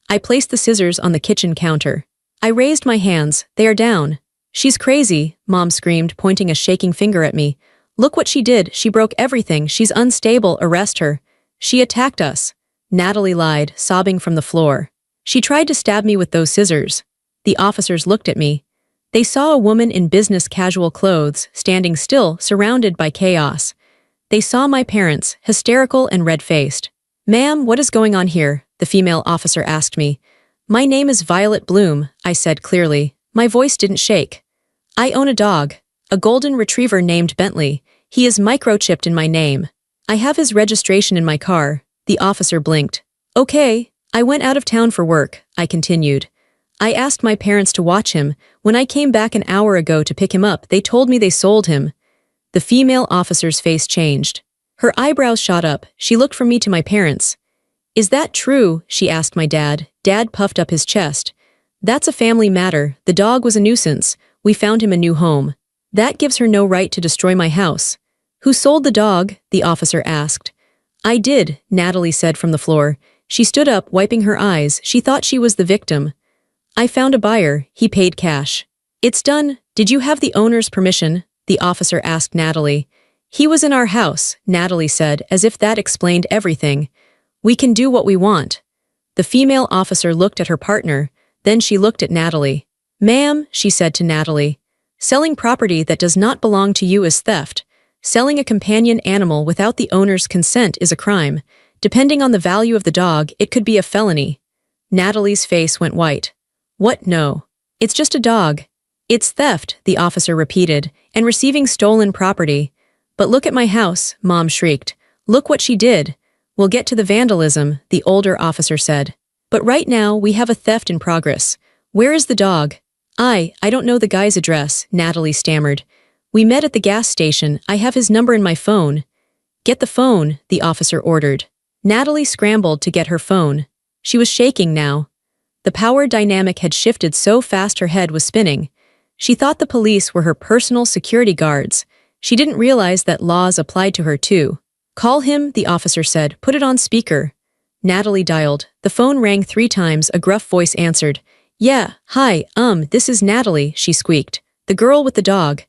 I placed the scissors on the kitchen counter. I raised my hands. They are down. She's crazy, Mom screamed, pointing a shaking finger at me. Look what she did. She broke everything. She's unstable. Arrest her. She attacked us. Natalie lied, sobbing from the floor. She tried to stab me with those scissors. The officers looked at me. They saw a woman in business casual clothes, standing still, surrounded by chaos. They saw my parents, hysterical and red-faced. Ma'am, what is going on here? The female officer asked me. My name is Violet Bloom, I said clearly. My voice didn't shake. I own a dog, a golden retriever named Bentley. He is microchipped in my name. I have his registration in my car. The officer blinked. Okay. I went out of town for work, I continued. I asked my parents to watch him. When I came back an hour ago to pick him up, they told me they sold him. The female officer's face changed. Her eyebrows shot up. She looked from me to my parents. Is that true? She asked my dad. Dad puffed up his chest. That's a family matter. The dog was a nuisance. We found him a new home. That gives her no right to destroy my house. Who sold the dog? The officer asked. I did, Natalie said from the floor. She stood up, wiping her eyes. She thought she was the victim. I found a buyer. He paid cash. It's done. Did you have the owner's permission? The officer asked Natalie. He was in our house, Natalie said, as if that explained everything. We can do what we want. The female officer looked at her partner. Then she looked at Natalie. Ma'am, she said to Natalie, selling property that does not belong to you is theft. Selling a companion animal without the owner's consent is a crime. Depending on the value of the dog, it could be a felony. Natalie's face went white. What? No. It's just a dog. It's theft, the officer repeated, and receiving stolen property. But look at my house, Mom shrieked. Look what she did. We'll get to the vandalism, the older officer said. But right now, we have a theft in progress. Where is the dog? I don't know the guy's address, Natalie stammered. We met at the gas station. I have his number in my phone. Get the phone, the officer ordered. Natalie scrambled to get her phone. She was shaking now. The power dynamic had shifted so fast her head was spinning. She thought the police were her personal security guards. She didn't realize that laws applied to her too. Call him, the officer said. Put it on speaker. Natalie dialed. The phone rang 3 times. A gruff voice answered. Yeah, hi, this is Natalie, she squeaked. The girl with the dog.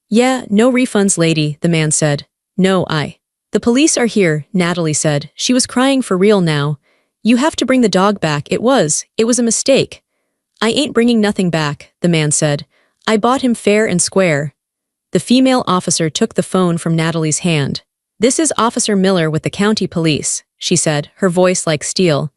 Yeah, no refunds, lady, the man said. No, The police are here, Natalie said. She was crying for real now. You have to bring the dog back. It was a mistake. I ain't bringing nothing back, the man said. I bought him fair and square. The female officer took the phone from Natalie's hand. "This is Officer Miller with the county police," she said, her voice like steel.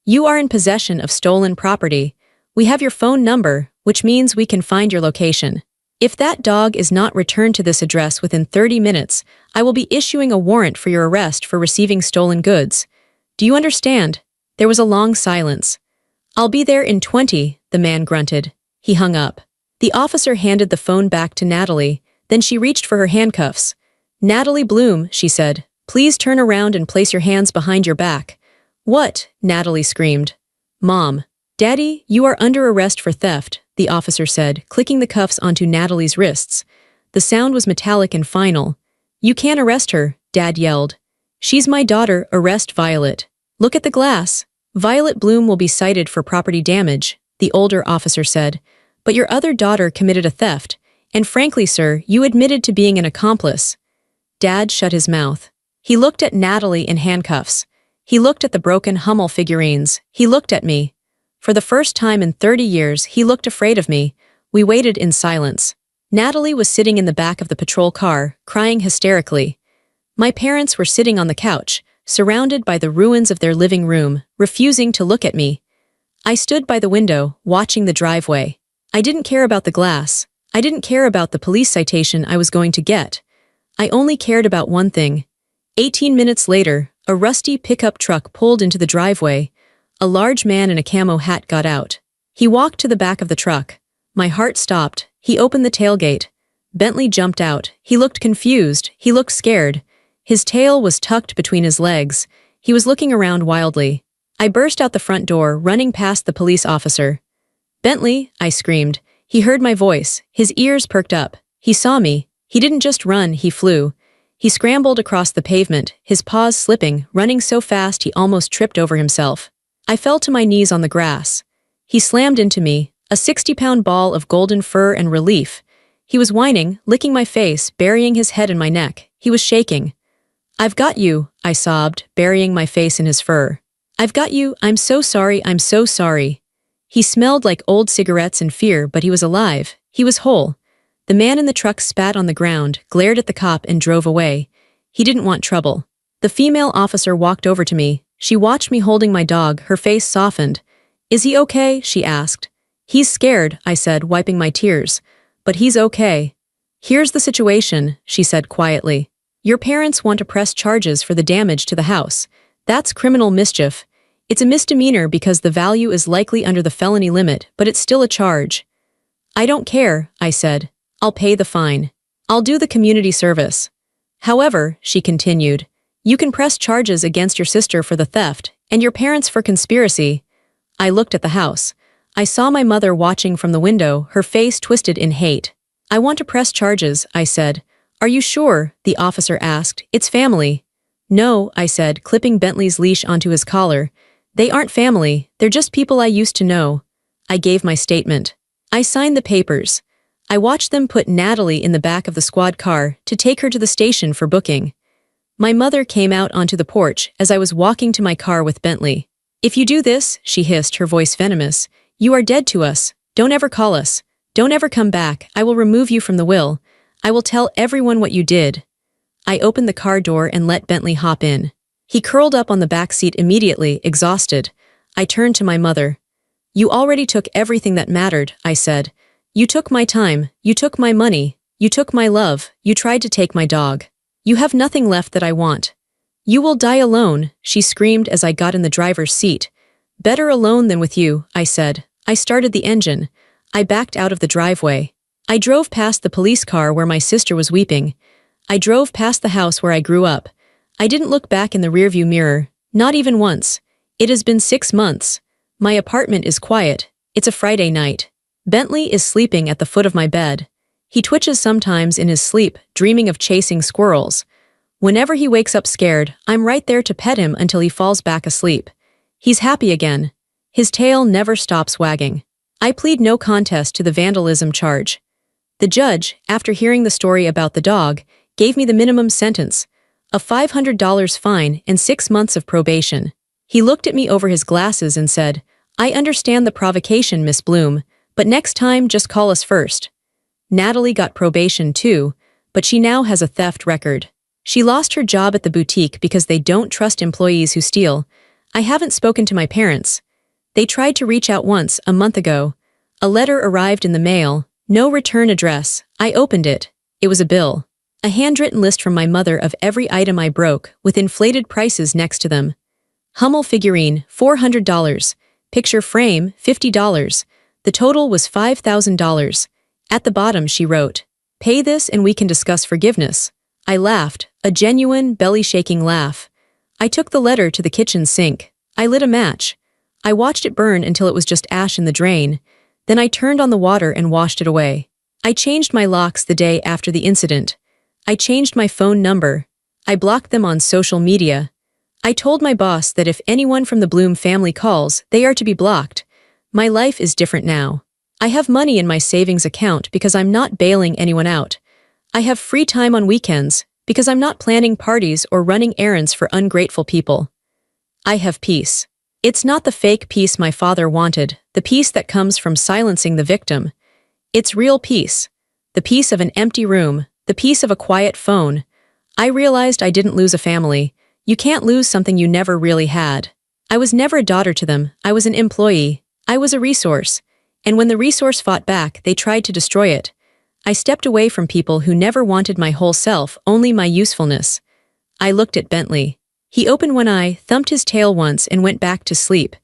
"You are in possession of stolen property. We have your phone number, which means we can find your location. If that dog is not returned to this address within 30 minutes, I will be issuing a warrant for your arrest for receiving stolen goods. Do you understand?" There was a long silence. "I'll be there in 20, the man grunted. He hung up. The officer handed the phone back to Natalie, then she reached for her handcuffs. "Natalie Bloom," she said, "please turn around and place your hands behind your back." "What?" Natalie screamed. "Mom. Daddy, you are under arrest for theft," the officer said, clicking the cuffs onto Natalie's wrists. The sound was metallic and final. "You can't arrest her," Dad yelled. "She's my daughter, arrest Violet. Look at the glass. Violet Bloom will be cited for property damage," the older officer said. "But your other daughter committed a theft, and frankly, sir, you admitted to being an accomplice." Dad shut his mouth. He looked at Natalie in handcuffs. He looked at the broken Hummel figurines. He looked at me. For the first time in 30 years, he looked afraid of me. We waited in silence. Natalie was sitting in the back of the patrol car, crying hysterically. My parents were sitting on the couch, surrounded by the ruins of their living room, refusing to look at me. I stood by the window, watching the driveway. I didn't care about the glass. I didn't care about the police citation I was going to get. I only cared about one thing. 18 minutes later, a rusty pickup truck pulled into the driveway. A large man in a camo hat got out. He walked to the back of the truck. My heart stopped. He opened the tailgate. Bentley jumped out. He looked confused. He looked scared. His tail was tucked between his legs. He was looking around wildly. I burst out the front door, running past the police officer. "Bentley," I screamed. He heard my voice. His ears perked up. He saw me. He didn't just run, he flew. He scrambled across the pavement, his paws slipping, running so fast he almost tripped over himself. I fell to my knees on the grass. He slammed into me, a 60-pound ball of golden fur and relief. He was whining, licking my face, burying his head in my neck. He was shaking. "I've got you," I sobbed, burying my face in his fur. "I've got you, I'm so sorry, I'm so sorry." He smelled like old cigarettes and fear, but he was alive. He was whole. The man in the truck spat on the ground, glared at the cop, and drove away. He didn't want trouble. The female officer walked over to me. She watched me holding my dog, her face softened. "Is he okay?" she asked. "He's scared," I said, wiping my tears. "But he's okay." "Here's the situation," she said quietly. "Your parents want to press charges for the damage to the house. That's criminal mischief. It's a misdemeanor because the value is likely under the felony limit, but it's still a charge." "I don't care," I said. "I'll pay the fine. I'll do the community service." "However," she continued, "you can press charges against your sister for the theft, and your parents for conspiracy." I looked at the house. I saw my mother watching from the window, her face twisted in hate. "I want to press charges," I said. "Are you sure?" the officer asked. "It's family." "No," I said, clipping Bentley's leash onto his collar. "They aren't family, they're just people I used to know." I gave my statement. I signed the papers. I watched them put Natalie in the back of the squad car to take her to the station for booking. My mother came out onto the porch as I was walking to my car with Bentley. "If you do this," she hissed, her voice venomous, "you are dead to us. Don't ever call us. Don't ever come back. I will remove you from the will. I will tell everyone what you did." I opened the car door and let Bentley hop in. He curled up on the back seat immediately, exhausted. I turned to my mother. "You already took everything that mattered," I said. "You took my time, you took my money, you took my love, you tried to take my dog. You have nothing left that I want. You will die alone," she screamed as I got in the driver's seat. "Better alone than with you," I said. I started the engine. I backed out of the driveway. I drove past the police car where my sister was weeping. I drove past the house where I grew up. I didn't look back in the rearview mirror, not even once. It has been 6 months. My apartment is quiet. It's a Friday night. Bentley is sleeping at the foot of my bed. He twitches sometimes in his sleep, dreaming of chasing squirrels. Whenever he wakes up scared, I'm right there to pet him until he falls back asleep. He's happy again. His tail never stops wagging. I plead no contest to the vandalism charge. The judge, after hearing the story about the dog, gave me the minimum sentence, a $500 fine and 6 months of probation. He looked at me over his glasses and said, "I understand the provocation, Miss Bloom, but next time just call us first." Natalie got probation too, but she now has a theft record. She lost her job at the boutique because they don't trust employees who steal. I haven't spoken to my parents. They tried to reach out once, a month ago. A letter arrived in the mail, no return address. I opened it. It was a bill. A handwritten list from my mother of every item I broke, with inflated prices next to them. Hummel figurine, $400. Picture frame, $50. The total was $5,000. At the bottom she wrote, "Pay this and we can discuss forgiveness." I laughed, a genuine, belly-shaking laugh. I took the letter to the kitchen sink. I lit a match. I watched it burn until it was just ash in the drain. Then I turned on the water and washed it away. I changed my locks the day after the incident. I changed my phone number. I blocked them on social media. I told my boss that if anyone from the Bloom family calls, they are to be blocked. My life is different now. I have money in my savings account because I'm not bailing anyone out. I have free time on weekends because I'm not planning parties or running errands for ungrateful people. I have peace. It's not the fake peace my father wanted, the peace that comes from silencing the victim. It's real peace. The peace of an empty room, the peace of a quiet phone. I realized I didn't lose a family. You can't lose something you never really had. I was never a daughter to them. I was an employee. I was a resource. And when the resource fought back, they tried to destroy it. I stepped away from people who never wanted my whole self, only my usefulness. I looked at Bentley. He opened one eye, thumped his tail once, and went back to sleep.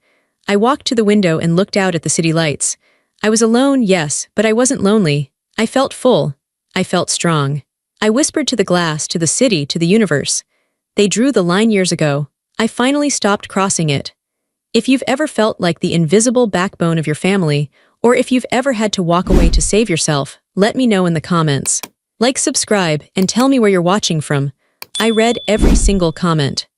I walked to the window and looked out at the city lights. I was alone, yes, but I wasn't lonely. I felt full. I felt strong. I whispered to the glass, to the city, to the universe. They drew the line years ago. I finally stopped crossing it. If you've ever felt like the invisible backbone of your family, or if you've ever had to walk away to save yourself, let me know in the comments. Like, subscribe, and tell me where you're watching from. I read every single comment.